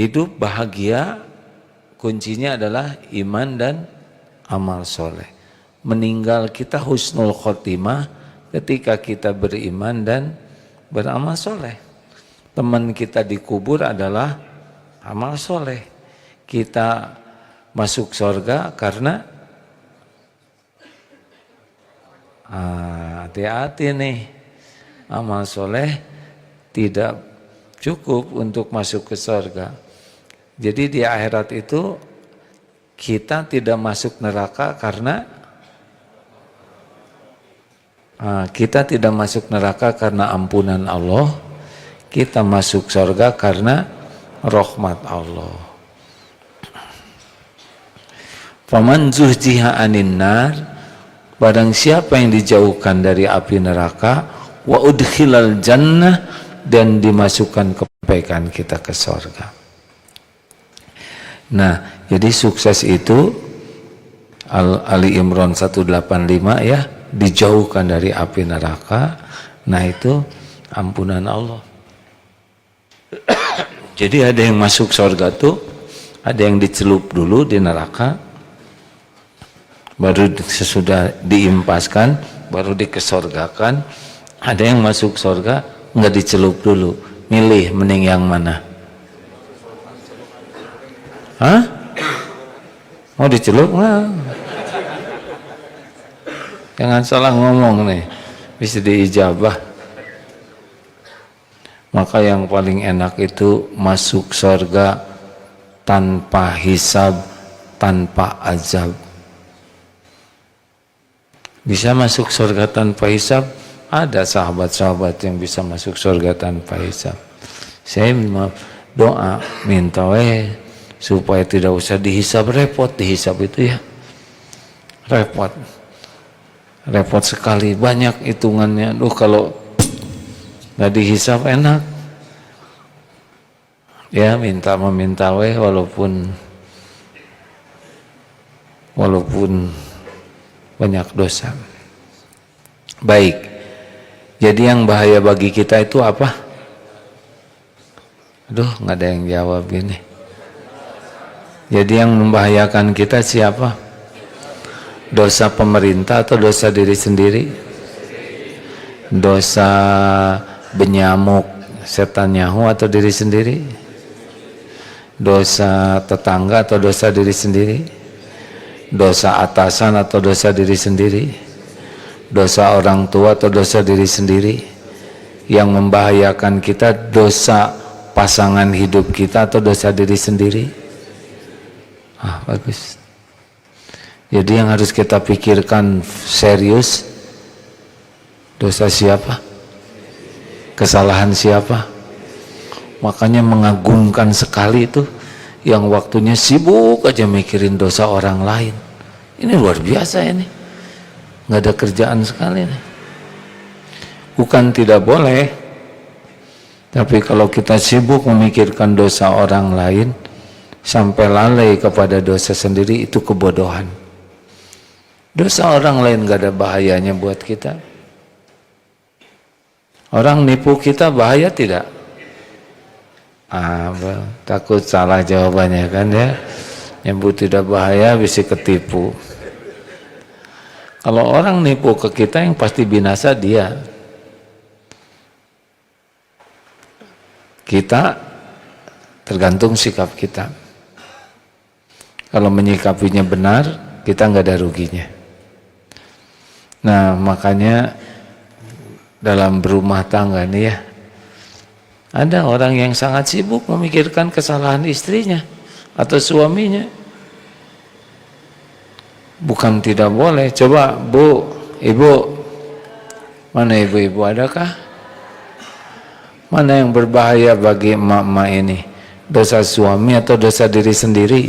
hidup bahagia kuncinya adalah iman dan amal soleh. Meninggal kita husnul khotimah ketika kita beriman dan beramal soleh. Teman kita dikubur adalah amal soleh. Kita masuk surga karena hati-hati nih, amal soleh tidak cukup untuk masuk ke surga. Jadi di akhirat itu kita tidak masuk neraka karena ampunan Allah. Kita masuk surga karena rahmat Allah. Faman zuhziha 'anil nar, barang siapa yang dijauhkan dari api neraka, wa udkhilal jannah, dan dimasukkan kebaikan kita ke surga. Nah, jadi sukses itu Ali Imran 185 ya, dijauhkan dari api neraka. Nah, itu ampunan Allah. Jadi ada yang masuk surga tuh, ada yang dicelup dulu di neraka, baru sesudah diimpaskan, baru dikesorgakan. Ada yang masuk surga nggak dicelup dulu, milih mending yang mana? Hah? Mau dicelup nggak? Jangan salah ngomong nih, bisa diijabah. Maka yang paling enak itu masuk surga tanpa hisab, tanpa azab. Bisa masuk surga tanpa hisab? Ada sahabat-sahabat yang bisa masuk surga tanpa hisab. Saya doa minta supaya tidak usah dihisab, repot dihisab itu ya. Repot sekali, banyak hitungannya. Kalau nggak dihisab enak. Ya meminta walaupun banyak dosa. Baik. Jadi yang bahaya bagi kita itu apa? Aduh, nggak ada yang jawab ini. Jadi yang membahayakan kita siapa? Dosa pemerintah atau dosa diri sendiri? Dosa benyamuk, setan nyahu atau diri sendiri? Dosa tetangga atau dosa diri sendiri? Dosa atasan atau dosa diri sendiri? Dosa orang tua atau dosa diri sendiri? Yang membahayakan kita dosa pasangan hidup kita atau dosa diri sendiri? Bagus. Jadi yang harus kita pikirkan serius, dosa siapa? Kesalahan siapa? Makanya mengagumkan sekali itu yang waktunya sibuk aja mikirin dosa orang lain. Ini luar biasa ini. Nggak ada kerjaan sekali nih. Bukan tidak boleh, tapi kalau kita sibuk memikirkan dosa orang lain sampai lalai kepada dosa sendiri, itu kebodohan. Dosa orang lain nggak ada bahayanya buat kita. Orang nipu kita bahaya tidak? Takut salah jawabannya kan ya. Nyebut tidak bahaya bisa ketipu. Kalau orang nipu ke kita, yang pasti binasa dia. Kita tergantung sikap kita. Kalau menyikapinya benar, kita nggak ada ruginya. Nah, makanya dalam berumah tangga nih ya, ada orang yang sangat sibuk memikirkan kesalahan istrinya atau suaminya. Bukan tidak boleh. Coba Bu, Ibu, mana ibu-ibu adakah? Mana yang berbahaya bagi emak-emak ini? Dosa suami atau dosa diri sendiri?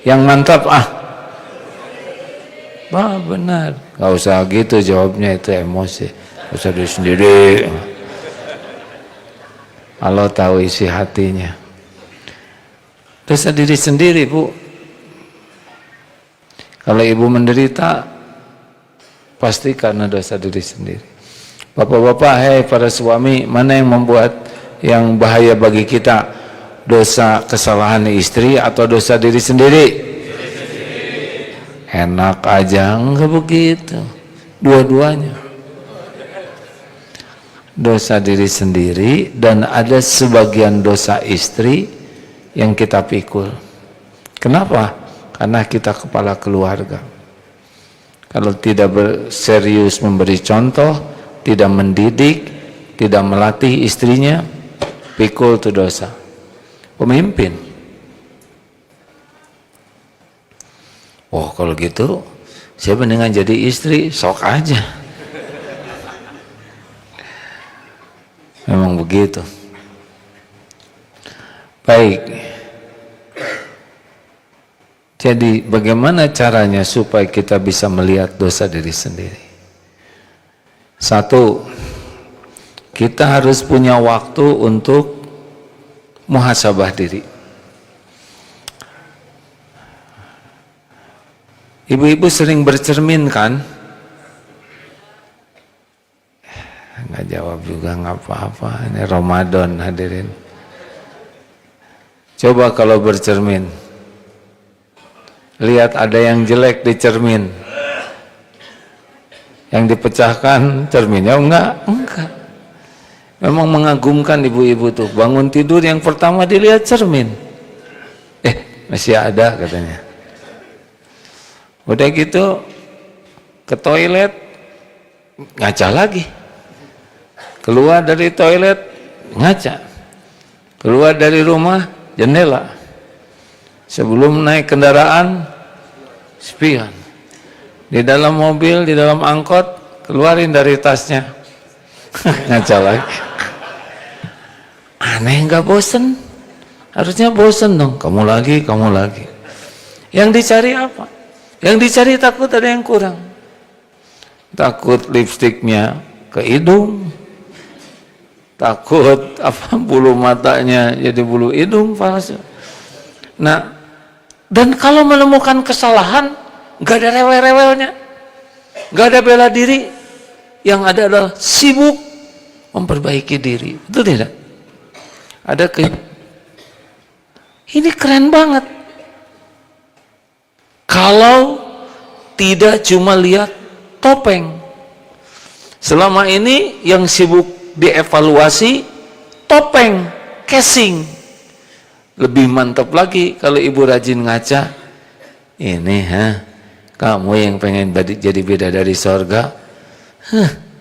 Yang mantap benar. Gak usah gitu jawabnya, itu emosi. Dosa diri sendiri. Allah tahu isi hatinya. Dosa diri sendiri, Bu. Kalau ibu menderita, pasti karena dosa diri sendiri. Bapak-bapak, para suami, mana yang membuat yang bahaya bagi kita? dosa kesalahan istri atau dosa diri sendiri? Enak aja, enggak begitu. Dua-duanya. Dosa diri sendiri dan ada sebagian dosa istri yang kita pikul. Kenapa? Karena kita kepala keluarga. Kalau tidak serius memberi contoh, tidak mendidik, tidak melatih istrinya, pikul itu dosa. Pemimpin. Oh kalau gitu, saya mendingan jadi istri, sok aja. Memang begitu. Baik. Jadi bagaimana caranya supaya kita bisa melihat dosa diri sendiri? Satu, kita harus punya waktu untuk muhasabah diri. Ibu-ibu sering bercermin kan? Nggak jawab juga, nggak apa-apa. Ini Ramadan hadirin. Coba kalau bercermin, lihat ada yang jelek di cermin, yang dipecahkan cerminnya enggak. Memang mengagumkan ibu-ibu tuh, bangun tidur yang pertama dilihat cermin. Masih ada katanya. Udah gitu ke toilet, ngaca lagi. Keluar dari toilet, ngaca. Keluar dari rumah, jendela. Sebelum naik kendaraan, spion. Di dalam mobil, di dalam angkot, keluarin dari tasnya. Ngaca lagi. Aneh, nggak bosen? Harusnya bosen dong. Kamu lagi, kamu lagi. Yang dicari apa? Yang dicari takut ada yang kurang. Takut lipstiknya ke hidung. Takut bulu matanya jadi bulu hidung palsu. Nah, dan kalau menemukan kesalahan, nggak ada rewel-rewelnya, nggak ada bela diri, yang ada adalah sibuk memperbaiki diri. Betul tidak? Ada ini keren banget. Kalau tidak cuma lihat topeng, selama ini yang sibuk dievaluasi topeng, casing. Lebih mantap lagi kalau ibu rajin ngaca. Ini kamu yang pengen jadi bidadari sorga,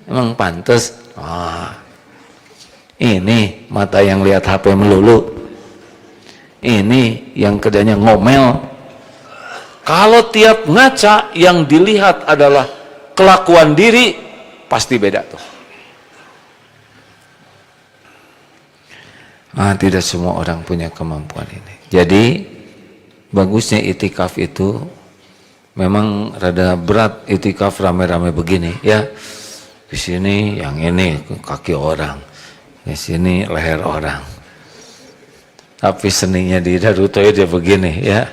emang pantas. Ini mata yang lihat HP melulu. Ini yang kerjanya ngomel. Kalau tiap ngaca yang dilihat adalah kelakuan diri, pasti beda tuh. Tidak semua orang punya kemampuan ini. Jadi bagusnya itikaf itu memang rada berat. Itikaf rame-rame begini ya. Di sini yang ini kaki orang, di sini leher orang. Tapi seninya di Daruto dia begini ya.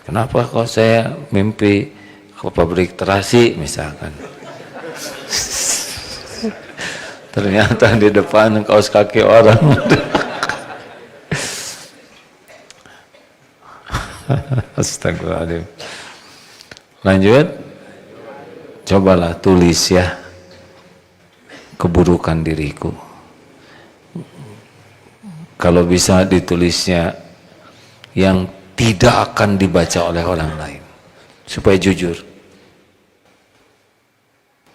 Kenapa kok saya mimpi ke pabrik terasi misalkan? Ternyata di depan kaos kaki orang. Astagfirullahaladzim. Lanjut. Cobalah tulis ya keburukan diriku. Kalau bisa ditulisnya yang tidak akan dibaca oleh orang lain, supaya jujur.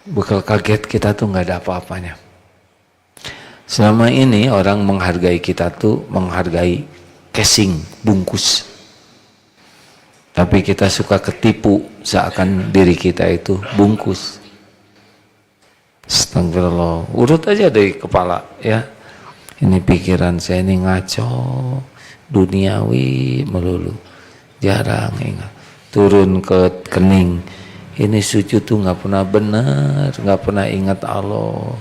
Bekal kaget kita tuh nggak ada apa-apanya. Selama ini orang menghargai kita tuh menghargai casing, bungkus. Tapi kita suka ketipu seakan diri kita itu bungkus. Astagfirullah. Urut aja dari kepala ya. Ini pikiran saya ini ngaco, duniawi melulu. Jarang ingat. Turun ke kening. Ini sujud tuh nggak pernah benar, nggak pernah ingat Allah.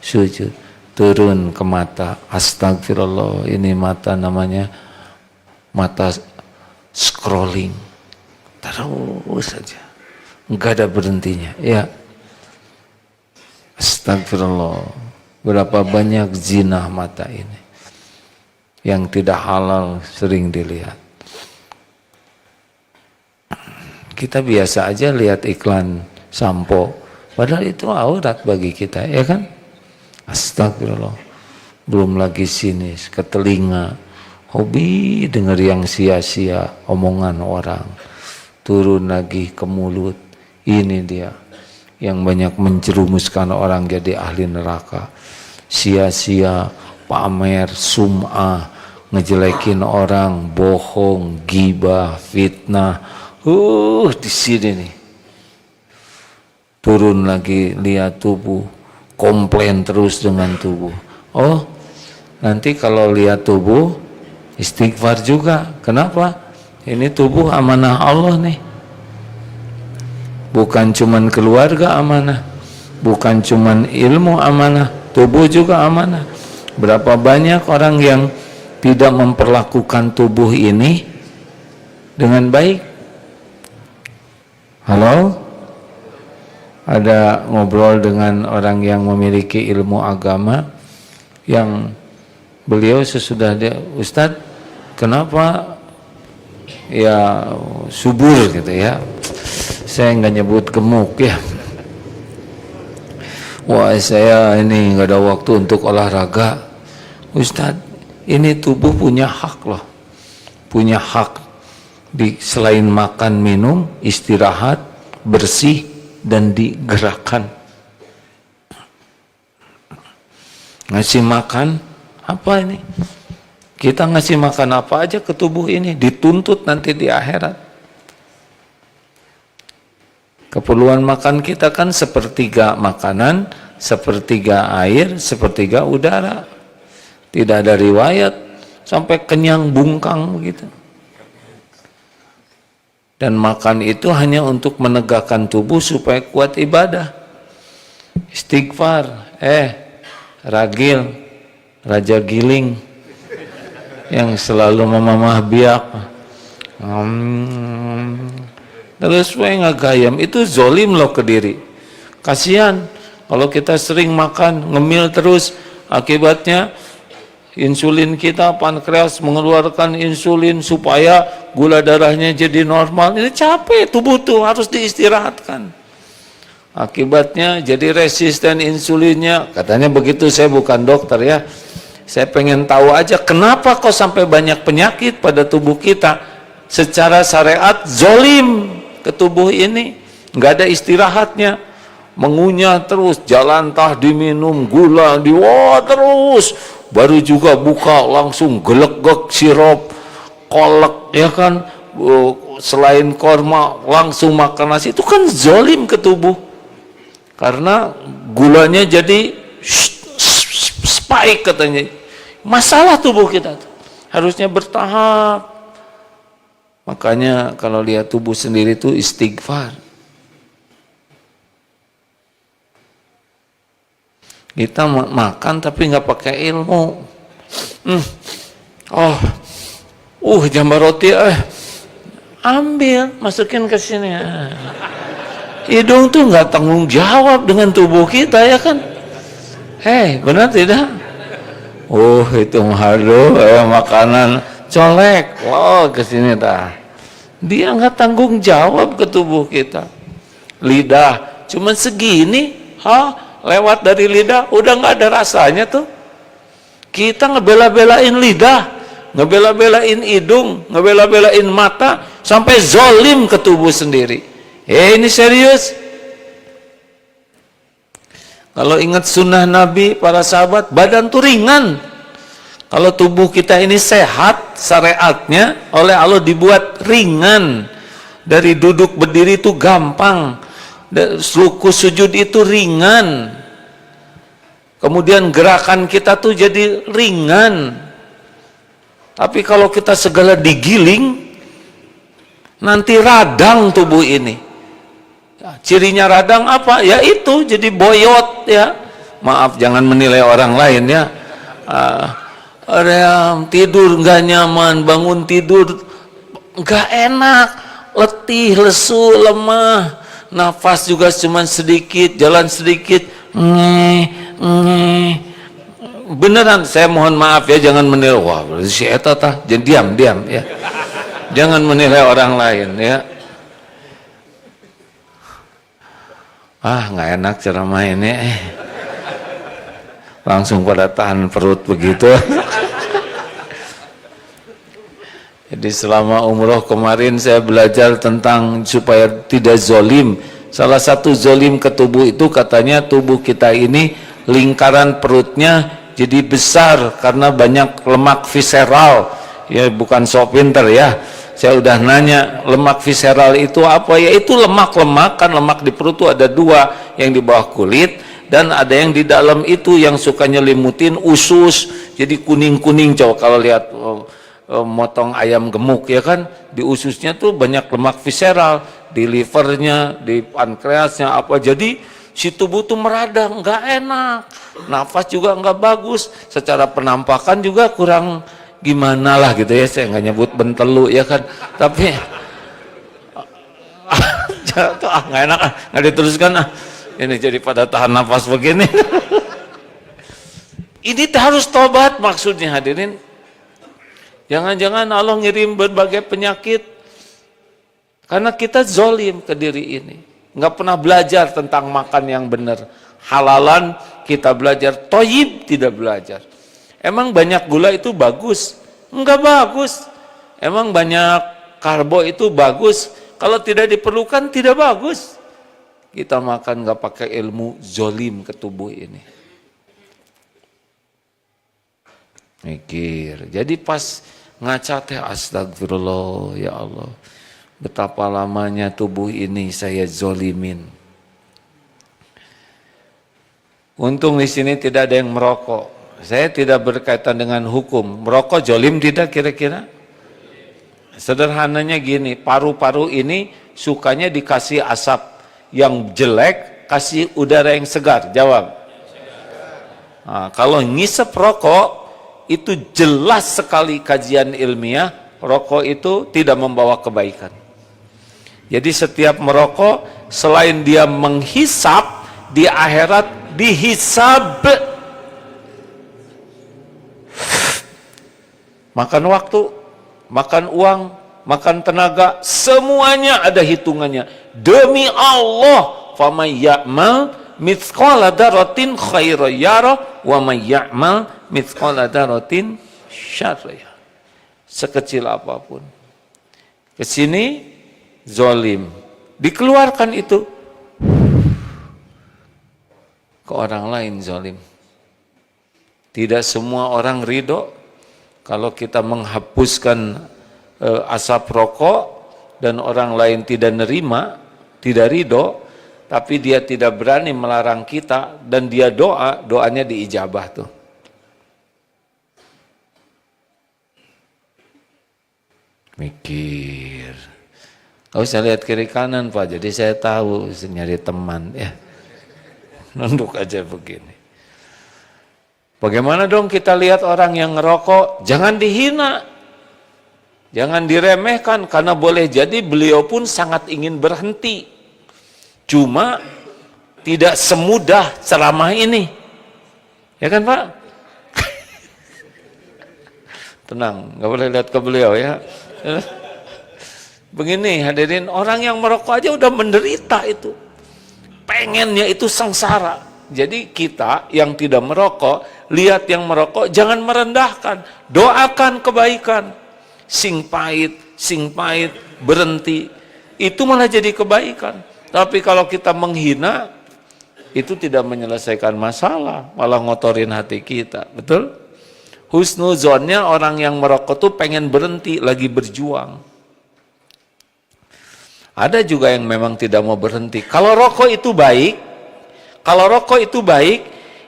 Sujud. Turun ke mata. Astagfirullah. Ini mata namanya mata scrolling. Terus saja, nggak ada berhentinya. Ya, astagfirullah. Berapa banyak zina mata ini. yang tidak halal sering dilihat. Kita biasa aja lihat iklan sampo, padahal itu aurat bagi kita, ya kan? Astagfirullah. Belum lagi sinis, ke telinga, hobi dengar yang sia-sia omongan orang. Turun lagi ke mulut, ini dia yang banyak menjerumuskan orang jadi ahli neraka. Sia-sia, pamer, sum'ah, ngejelekin orang, bohong, gibah, fitnah. Di sini nih. Turun lagi lihat tubuh, komplain terus dengan tubuh. Oh, nanti kalau lihat tubuh istighfar juga. Kenapa? Ini tubuh amanah Allah nih. Bukan cuman keluarga amanah, bukan cuman ilmu amanah, tubuh juga amanah. Berapa banyak orang yang tidak memperlakukan tubuh ini dengan baik. Halo? Ada ngobrol dengan orang yang memiliki ilmu agama, yang beliau sesudah dia, Ustadz, kenapa ya subur gitu ya, saya nggak nyebut gemuk ya, wah saya ini nggak ada waktu untuk olahraga. Ustadz, ini tubuh punya hak loh, punya hak selain makan minum, istirahat, bersih, dan digerakkan. Ngasih makan apa ini? Kita ngasih makan apa aja ke tubuh ini, dituntut nanti di akhirat. Keperluan makan kita kan sepertiga makanan, sepertiga air, sepertiga udara. Tidak ada riwayat sampai kenyang bungkang begitu. Dan makan itu hanya untuk menegakkan tubuh supaya kuat ibadah. Istighfar, ragil, raja giling yang selalu memamah biak. Terus ngagayam, itu zolim loh ke diri. Kasihan kalau kita sering makan, ngemil terus, akibatnya insulin kita, pankreas mengeluarkan insulin supaya gula darahnya jadi normal. Ini capek tubuh tuh, harus diistirahatkan. Akibatnya jadi resisten insulinnya. Katanya begitu, saya bukan dokter ya. Saya pengen tahu aja kenapa kok sampai banyak penyakit pada tubuh kita. Secara syariat zolim ke tubuh ini, nggak ada istirahatnya. Mengunyah terus, jalan tah diminum, gula terus. Baru juga buka langsung gelegek sirup, kolak ya kan, selain korma langsung makan nasi. Itu kan zolim ke tubuh, karena gulanya jadi spike katanya. Masalah tubuh kita tuh harusnya bertahap. Makanya kalau lihat tubuh sendiri itu istighfar. Kita makan tapi nggak pakai ilmu. Jambar roti, ambil, masukin ke sini. Hidung tuh nggak tanggung jawab dengan tubuh kita, ya kan? Benar tidak? Itu halu, makanan colek, ke sini dah. Dia nggak tanggung jawab ke tubuh kita. Lidah cuman segini, lewat dari lidah udah nggak ada rasanya tuh. Kita ngebela-belain lidah, ngebela-belain hidung, ngebela-belain mata, sampai zolim ke tubuh sendiri. Ini serius. Kalau ingat sunnah Nabi, para sahabat, badan tuh ringan. Kalau tubuh kita ini sehat, syariatnya oleh Allah dibuat ringan. Dari duduk berdiri itu gampang, ruku sujud itu ringan. Kemudian gerakan kita tuh jadi ringan. Tapi kalau kita segala digiling, nanti radang tubuh ini. Cirinya radang apa? Ya itu, jadi boyot ya. Maaf, jangan menilai orang lain ya. Ada yang tidur nggak nyaman, bangun tidur nggak enak, letih, lesu, lemah, nafas juga cuma sedikit, jalan sedikit, beneran, saya mohon maaf ya, jangan menilai, wah si eta tah, diam ya. Jangan menilai orang lain ya. Nggak enak ceramah ini. Langsung pada tahan perut begitu. Jadi selama umroh kemarin saya belajar tentang supaya tidak zolim. Salah satu zolim ke tubuh itu katanya tubuh kita ini lingkaran perutnya jadi besar karena banyak lemak visceral. Ya bukan sok pinter ya. Saya udah nanya lemak visceral itu apa, ya itu lemak-lemak, kan lemak di perut itu ada dua, yang di bawah kulit dan ada yang di dalam itu yang suka nyelimutin usus jadi kuning-kuning. Coba kalau lihat motong ayam gemuk ya kan, di ususnya tuh banyak lemak visceral, di livernya, di pankreasnya apa, jadi si tubuh tuh meradang, nggak enak, nafas juga nggak bagus, secara penampakan juga kurang gimana lah gitu ya. Saya nggak nyebut bentelu ya kan, tapi nggak enak, nggak diteruskan ini jadi pada tahan nafas begini. Ini harus tobat maksudnya hadirin. Jangan-jangan Allah ngirim berbagai penyakit karena kita zolim ke diri ini, nggak pernah belajar tentang makan yang benar. Halalan kita belajar, toyib tidak belajar. Emang banyak gula itu bagus? Enggak bagus. Emang banyak karbo itu bagus? Kalau tidak diperlukan tidak bagus. Kita makan nggak pakai ilmu, zolim ke tubuh ini. Mikir. Jadi pas ngaca teh, astagfirullah ya Allah, betapa lamanya tubuh ini saya zolimin. Untung di sini tidak ada yang merokok. Saya tidak berkaitan dengan hukum. Merokok zolim tidak kira-kira? Sederhananya gini, paru-paru ini sukanya dikasih asap yang jelek, kasih udara yang segar. Jawab. Nah, kalau ngisep rokok itu jelas sekali kajian ilmiah, rokok itu tidak membawa kebaikan. Jadi setiap merokok selain dia menghisap, di akhirat dihisab. Makan waktu, makan uang, makan tenaga, semuanya ada hitungannya. Demi Allah, faman ya'mal mithqala dzarratin khairan yarah wa man ya'mal mithqala dzarratin syarran yarah. Sekecil apapun. Kesini zolim, dikeluarkan itu ke orang lain zolim. Tidak semua orang ridho kalau kita menghapuskan asap rokok dan orang lain tidak nerima, tidak ridho. Tapi dia tidak berani melarang kita dan dia doa, doanya diijabah tuh. Mikir. Gak usah lihat kiri kanan Pak, jadi saya tahu nyari teman ya. Nunduk aja begini. Bagaimana dong kita lihat orang yang ngerokok, jangan dihina. Jangan diremehkan karena boleh jadi beliau pun sangat ingin berhenti. Cuma tidak semudah ceramah ini, ya kan Pak? Tenang, nggak boleh lihat ke beliau ya. Begini hadirin, orang yang merokok aja udah menderita itu, pengennya itu sengsara. Jadi kita yang tidak merokok, lihat yang merokok, jangan merendahkan, doakan kebaikan. Sing pahit, berhenti, itu malah jadi kebaikan. Tapi kalau kita menghina, itu tidak menyelesaikan masalah, malah ngotorin hati kita, betul? Husnuzonnya orang yang merokok tuh pengen berhenti, lagi berjuang. Ada juga yang memang tidak mau berhenti. Kalau rokok itu baik,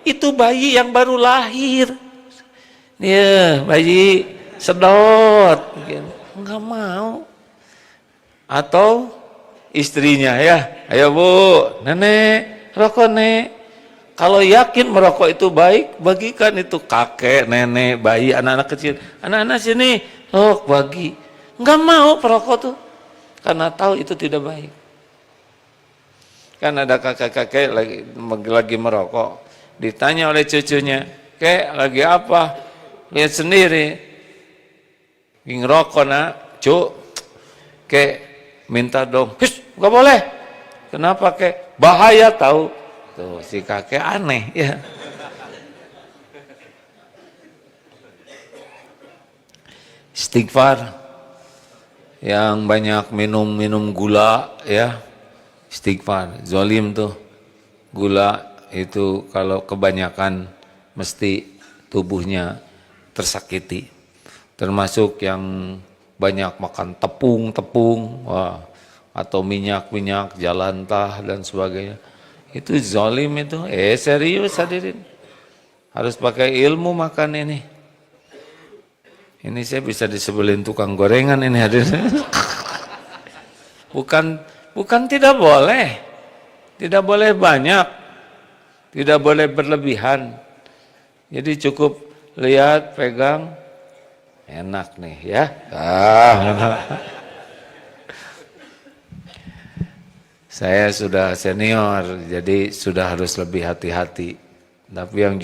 itu bayi yang baru lahir. Ya, bayi sedot, nggak mau. Atau istrinya ya, ayo Bu, nenek rokok nek. Kalau yakin merokok itu baik, bagikan itu kakek, nenek, bayi, anak-anak kecil. Anak-anak sini, bagi. Nggak mau perokok tuh, karena tahu itu tidak baik. Kan ada kakek-kakek lagi merokok, ditanya oleh cucunya, Kek lagi apa? Lihat sendiri. Ngerokok nak, cuk. Kek minta dong. Hus, nggak boleh. Kenapa kek? Bahaya tahu. Tuh si kakek aneh ya. Istighfar. Yang banyak minum gula ya. Istighfar. Zalim tuh. Gula itu kalau kebanyakan mesti tubuhnya tersakiti. Termasuk yang banyak makan tepung, wah, atau minyak jalantah dan sebagainya. Itu zalim itu. Serius hadirin. Harus pakai ilmu makan ini. Ini saya bisa disebelin tukang gorengan ini hadirin. Bukan tidak boleh. Tidak boleh banyak. Tidak boleh berlebihan. Jadi cukup lihat, pegang, enak nih ya. Saya sudah senior, jadi sudah harus lebih hati-hati. Tapi yang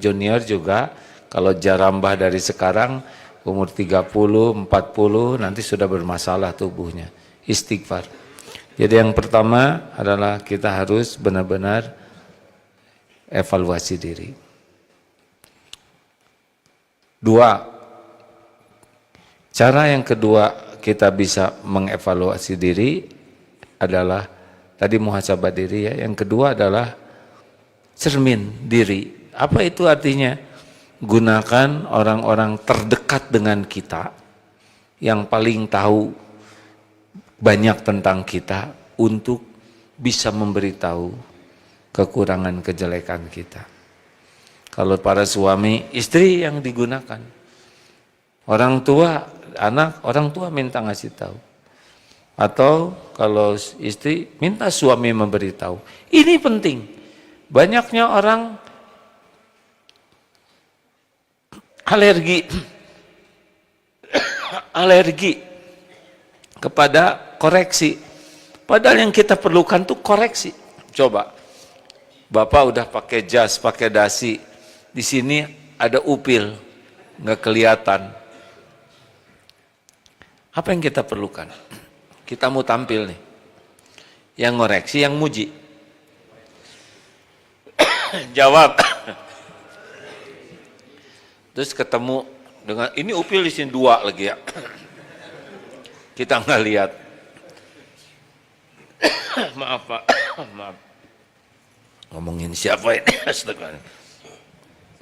junior juga, kalau jarambah dari sekarang, umur 30, 40, nanti sudah bermasalah tubuhnya. Istighfar. Jadi yang pertama adalah kita harus benar-benar evaluasi diri. 2, cara yang kedua kita bisa mengevaluasi diri adalah tadi muhasabah diri ya. Yang kedua adalah cermin diri. Apa itu artinya? Gunakan orang-orang terdekat dengan kita yang paling tahu banyak tentang kita untuk bisa memberitahu kekurangan kejelekan kita. Kalau para suami, istri yang digunakan. Orang tua, anak, orang tua minta ngasih tahu. Atau kalau istri, minta suami memberitahu. Ini penting. Banyaknya orang alergi kepada koreksi. Padahal yang kita perlukan tuh koreksi. Coba, Bapak udah pakai jas, pakai dasi. Di sini ada upil, nggak kelihatan. Apa yang kita perlukan? Kita mau tampil nih. Yang ngoreksi, yang muji. Jawab. Terus ketemu dengan ini upil di sini 2 lagi ya. Kita nggak lihat. Maaf Pak, maaf. Ngomongin siapa ini?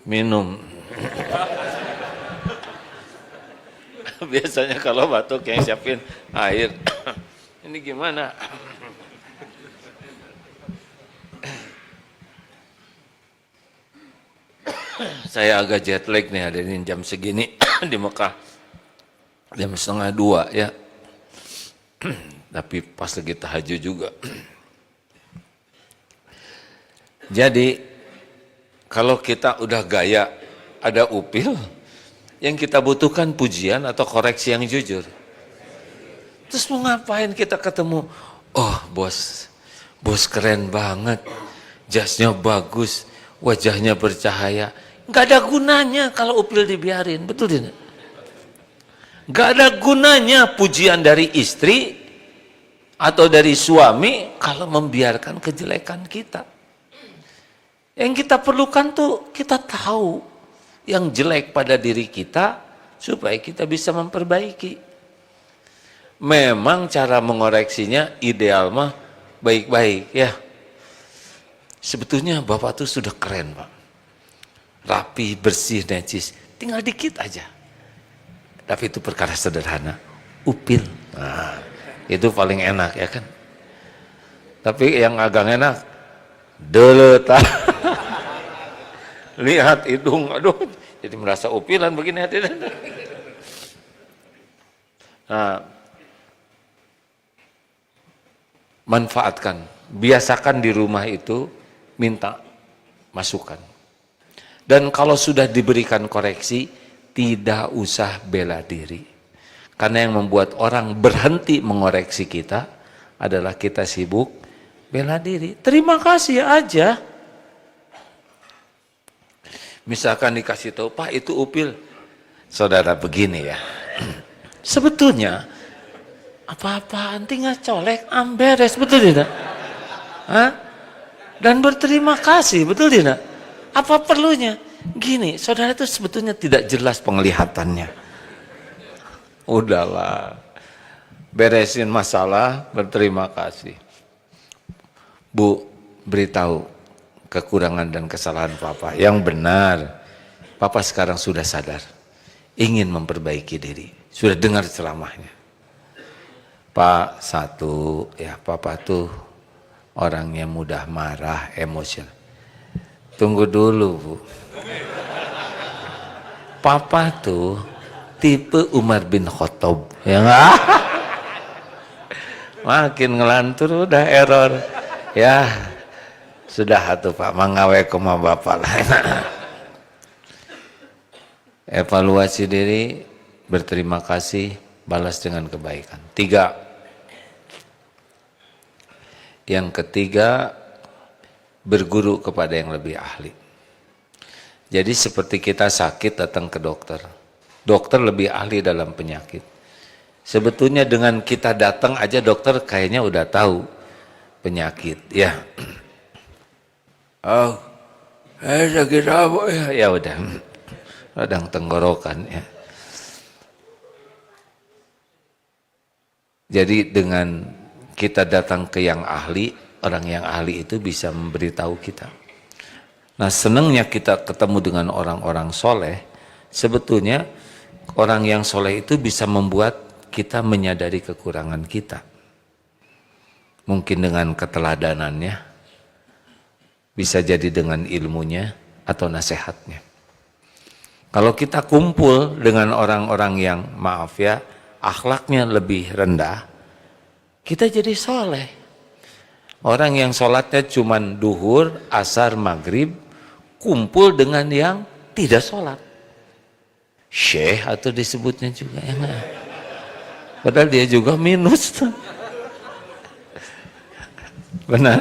Minum. Biasanya kalau batuk yang siapin air. Ini gimana? Saya agak jet lag nih, hadirin, jam segini di Mekah. Jam 1:30 ya. Tapi pas lagi tahajud juga. Jadi kalau kita udah gaya ada upil, yang kita butuhkan pujian atau koreksi yang jujur. Terus mau ngapain kita ketemu? Oh bos keren banget, jasnya bagus, wajahnya bercahaya. Nggak ada gunanya kalau upil dibiarin, betul tidak? Nggak ada gunanya pujian dari istri atau dari suami kalau membiarkan kejelekan kita. Yang kita perlukan tuh kita tahu yang jelek pada diri kita supaya kita bisa memperbaiki. Memang cara mengoreksinya ideal mah baik-baik ya. Sebetulnya Bapak tuh sudah keren Pak. Rapi, bersih, necis. Tinggal dikit aja. Tapi itu perkara sederhana. Upil. Nah, itu paling enak ya kan. Tapi yang agak enak deletak. Lihat hidung, aduh, jadi merasa upilan begini hadirin. Nah, manfaatkan, biasakan di rumah itu minta masukan. Dan kalau sudah diberikan koreksi, tidak usah bela diri. Karena yang membuat orang berhenti mengoreksi kita adalah kita sibuk bela diri. Terima kasih aja. Misalkan dikasih tahu, Pak itu upil. Saudara begini ya, sebetulnya apa-apaan tinggal colek, amberes, betul tidak? Hah? Dan berterima kasih, betul tidak? Apa perlunya? Gini, saudara itu sebetulnya tidak jelas penglihatannya. Udahlah, beresin masalah, berterima kasih. Bu, beritahu kekurangan dan kesalahan Papa yang benar. Papa sekarang sudah sadar, ingin memperbaiki diri. Sudah dengar ceramahnya. Pak, satu, ya Papa tuh orang yang mudah marah, emosional. Tunggu dulu, Bu. Papa tuh tipe Umar bin Khattab, ya nggak? Makin ngelantur udah error, ya sudah tuh Pak, mangawe koma Bapak lah. Evaluasi diri, berterima kasih, balas dengan kebaikan. 3. Yang ketiga, berguru kepada yang lebih ahli. Jadi seperti kita sakit datang ke dokter. Dokter lebih ahli dalam penyakit. Sebetulnya dengan kita datang aja dokter kayaknya udah tahu penyakit. Ya. Oh, sakit apa ya? Ya udah. Radang tenggorokan ya. Jadi dengan kita datang ke yang ahli, orang yang ahli itu bisa memberitahu kita. Nah, senangnya kita ketemu dengan orang-orang soleh, sebetulnya orang yang soleh itu bisa membuat kita menyadari kekurangan kita. Mungkin dengan keteladanannya, bisa jadi dengan ilmunya atau nasihatnya. Kalau kita kumpul dengan orang-orang yang, maaf ya, akhlaknya lebih rendah, kita jadi soleh. Orang yang sholatnya cuman duhur, asar, maghrib, kumpul dengan yang tidak sholat. Syekh atau disebutnya juga. Ya, padahal dia juga minus. Benar.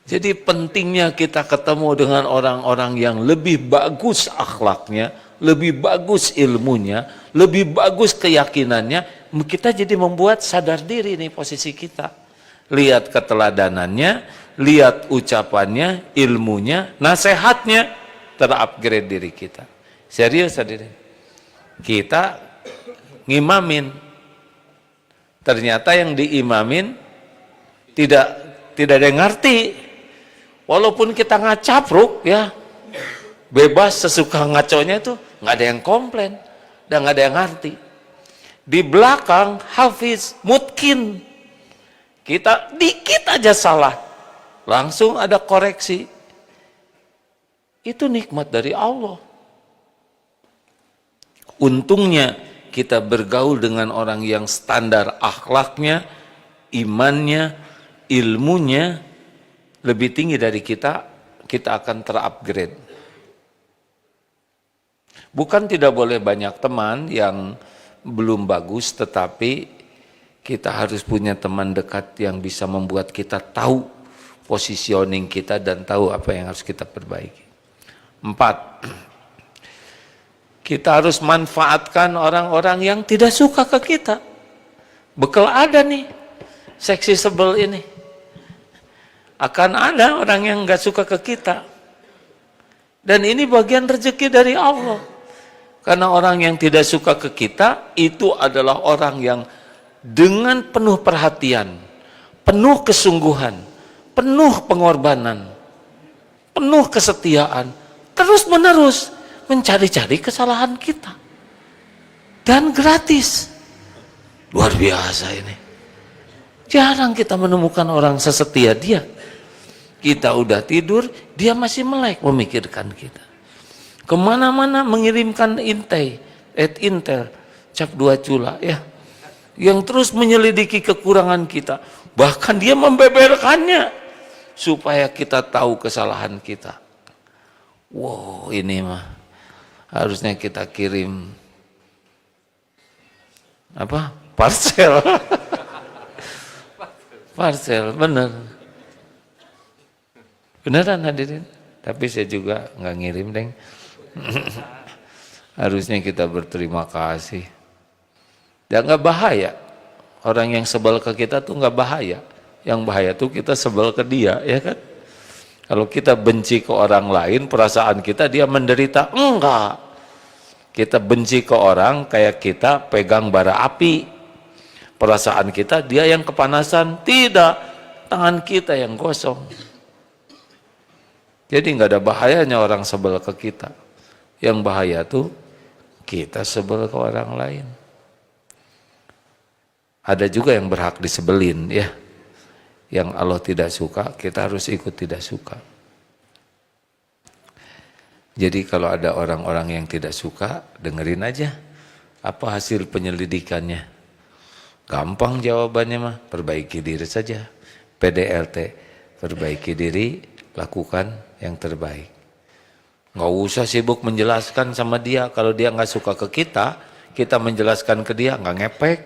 Jadi pentingnya kita ketemu dengan orang-orang yang lebih bagus akhlaknya, lebih bagus ilmunya, lebih bagus keyakinannya. Kita jadi membuat sadar diri nih posisi kita. Lihat keteladanannya, lihat ucapannya, ilmunya, nasihatnya, terupgrade diri kita. Serius hadirin. Kita ngimamin. Ternyata yang diimamin tidak ada yang ngerti. Walaupun kita ngacapruk ya, bebas sesuka ngaconya itu, nggak ada yang komplain dan nggak ada yang ngerti. Di belakang hafiz, mutkin, kita dikit aja salah, langsung ada koreksi. Itu nikmat dari Allah. Untungnya kita bergaul dengan orang yang standar akhlaknya, imannya, ilmunya lebih tinggi dari kita akan terupgrade. Bukan tidak boleh banyak teman yang belum bagus, tetapi kita harus punya teman dekat yang bisa membuat kita tahu positioning kita dan tahu apa yang harus kita perbaiki. 4. Kita harus manfaatkan orang-orang yang tidak suka ke kita. Bekal ada nih, seksisable ini. Akan ada orang yang nggak suka ke kita. Dan ini bagian rezeki dari Allah. Karena orang yang tidak suka ke kita, itu adalah orang yang dengan penuh perhatian, penuh kesungguhan, penuh pengorbanan, penuh kesetiaan, terus menerus mencari-cari kesalahan kita. Dan gratis. Luar biasa ini. Jarang kita menemukan orang sesetia dia. Kita udah tidur, dia masih melek memikirkan kita. Kemana-mana mengirimkan intel, cap 2 cula ya, yang terus menyelidiki kekurangan kita. Bahkan dia membeberkannya supaya kita tahu kesalahan kita. Wow, ini mah harusnya kita kirim apa? Parcel. Parcel, bener. Beneran hadirin. Tapi saya juga nggak ngirim, Deng. Harusnya kita berterima kasih. Dan nggak bahaya. Orang yang sebel ke kita tuh nggak bahaya. Yang bahaya tuh kita sebel ke dia, ya kan? Kalau kita benci ke orang lain, perasaan kita dia menderita. Enggak. Kita benci ke orang kayak kita pegang bara api. Perasaan kita dia yang kepanasan. Tidak. Tangan kita yang kosong. Jadi nggak ada bahayanya orang sebel ke kita. Yang bahaya tuh kita sebel ke orang lain. Ada juga yang berhak disebelin, ya. Yang Allah tidak suka, kita harus ikut tidak suka. Jadi kalau ada orang-orang yang tidak suka, dengerin aja apa hasil penyelidikannya. Gampang jawabannya mah, perbaiki diri saja. PDLT, perbaiki diri, lakukan yang terbaik. Nggak usah sibuk menjelaskan sama dia. Kalau dia nggak suka ke kita menjelaskan ke dia nggak ngepek.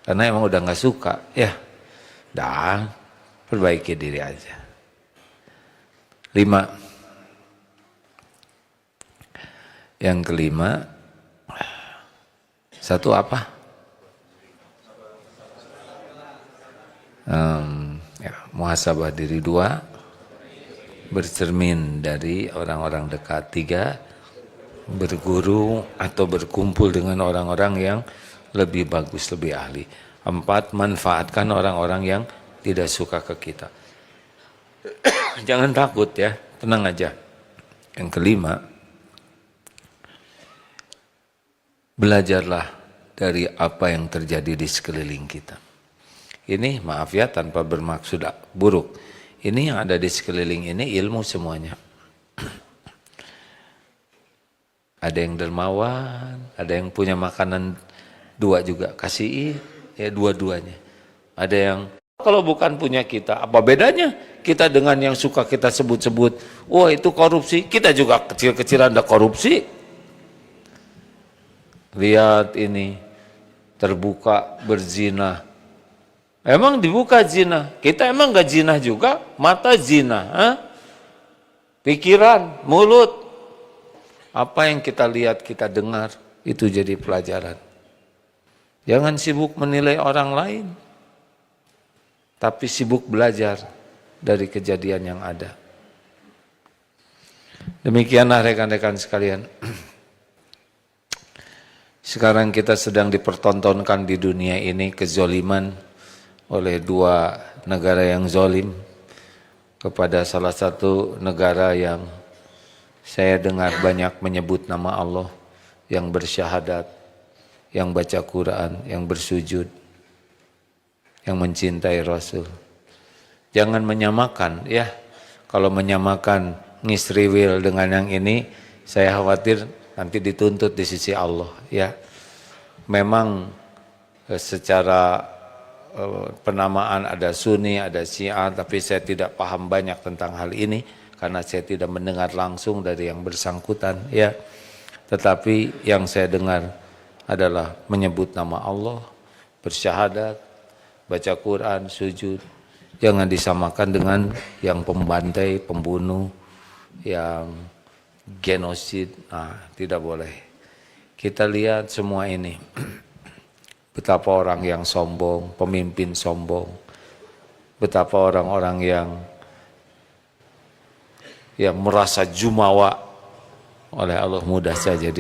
Karena emang udah nggak suka, ya. Dan perbaiki diri aja. 5. Yang kelima, satu apa? Muhasabah diri. 2, bercermin dari orang-orang dekat. 3, berguru atau berkumpul dengan orang-orang yang lebih bagus, lebih ahli. 4, manfaatkan orang-orang yang tidak suka ke kita. Jangan takut ya, tenang aja. Yang kelima, belajarlah dari apa yang terjadi di sekeliling kita. Ini maaf ya, tanpa bermaksud buruk. Ini yang ada di sekeliling ini ilmu semuanya. Ada yang dermawan, ada yang punya makanan 2 juga, kasih ya dua-duanya. Ada yang kalau bukan punya kita, apa bedanya kita dengan yang suka kita sebut-sebut, wah itu korupsi, kita juga kecil-kecilan ada korupsi. Lihat ini, terbuka berzina. Emang dibuka zina, kita emang gak zina juga, mata zina, pikiran, mulut. Apa yang kita lihat, kita dengar, itu jadi pelajaran. Jangan sibuk menilai orang lain, tapi sibuk belajar dari kejadian yang ada. Demikianlah rekan-rekan sekalian. Sekarang kita sedang dipertontonkan di dunia ini kezoliman oleh 2 negara yang zolim kepada salah satu negara yang saya dengar banyak menyebut nama Allah, yang bersyahadat, yang baca Quran, yang bersujud, yang mencintai Rasul. Jangan menyamakan ya. Kalau menyamakan ngisriwil dengan yang ini, saya khawatir nanti dituntut di sisi Allah ya. Memang secara penamaan ada Sunni, ada Syiah, tapi saya tidak paham banyak tentang hal ini karena saya tidak mendengar langsung dari yang bersangkutan ya. Tetapi yang saya dengar adalah menyebut nama Allah, bersyahadat, baca Quran, sujud. Jangan disamakan dengan yang pembantai, pembunuh, yang genosid. Nah, tidak boleh. Kita lihat semua ini. Betapa orang yang sombong, pemimpin sombong. Betapa orang-orang yang merasa jumawa oleh Allah mudah saja